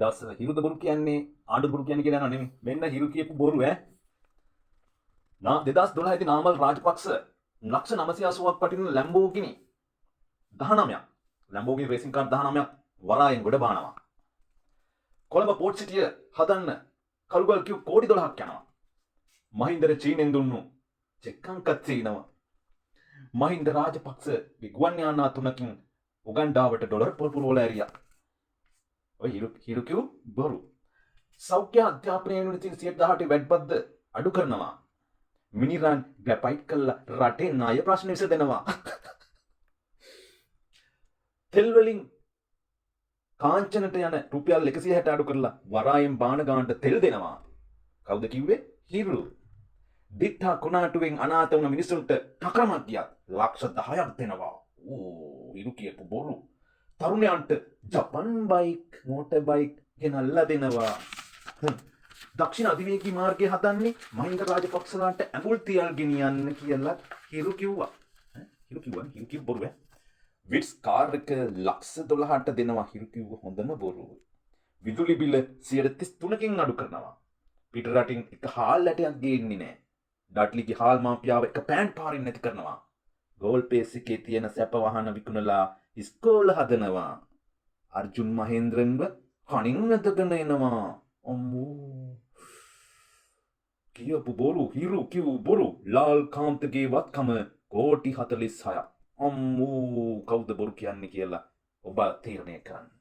දවස් හිරුද බොරු කියන්නේ ආණ්ඩු බොරු කියන්නේ කියලා නෙමෙයි. මෙන්න හිරු කියපු බොරු ඈ. 2012 දී නාමල් රාජපක්ෂ ලක්ෂ 980ක් වටින ලැම්බෝගිනි 19ක් ලැම්බෝගිනි රේසින් කාර් 19ක් වරායෙන් ගොඩ බානවා. කොළඹ පෝට් සිටිය හදන්න කළුගල් කිව් කෝටි 12ක් යනවා. මහින්දර චීනෙන් දුන්නු චෙක්කංකත් සීනව. මහින්ද රාජපක්ෂ ගුවන් යානා 3කින් උගන්ඩාවට ඩොලර් පුරවල ඇරියා. ඔය හිරු කිව් බොරු. සෞඛ්‍ය අධ්‍යාපනය යුනිවර්සිටි 118 වැඩපත්ද අඩු කරනවා. මිනිරන් ග්‍රැෆයිට් කළා රටේ ණය ප්‍රශ්න විසඳනවා. තෙල් වලින් කාංචනට යන රුපියල් 160 අඩු කරලා වරායෙන් බාන ගානට තෙල් දෙනවා. කවුද කිව්වේ? හිරු. දිත්තා කුණාටුවෙන් අනාථ වුණ මිනිසුන්ට තකරමක් ගියත් ලක්ෂ 10ක් දෙනවා. ඕ හිරු කියපු බොරු. තරුණයන්ට ජපන් බයික් මෝටර් බයික් ගෙනල්ලා දෙනවා. දක්ෂිණ අධිවේගී මාර්ගය හදන්නේ මහින්ද රාජපක්ෂලාට ඇඹුල් තියල් ගෙනියන්න කියලා හිරු කිව්වා. හිරු කිව්ව බොරු ඈ. විට්ස් කාර් එක ලක්ෂ 12ට දෙනවා හිරු කිව්ව හොඳම බොරු. විදුලි බිල 133කින් අඩු කරනවා. පිට රටින් එක හාල් ඇටයක් ගේන්නේ නැහැ. ඩඩ්ලිගේ හාල් මාෆියාව එක පෑන් පාරින් නැති කරනවා. ගෝල් පේස් එකේ තියෙන සැප වහන විකුණලා ඉස්කෝල හදනවා. අර්ජුන් මහේන්ද්‍රන්ව කණින් නැතගෙන එනවා. අම්මෝ කියපු බොරු හිරු කිව් බොරු. ලාල් කාන්තගේ වත්කම කෝටි 46ක්. අම්මෝ කවුද බොරු කියන්නේ කියලා ඔබ තීරණය කරන්න.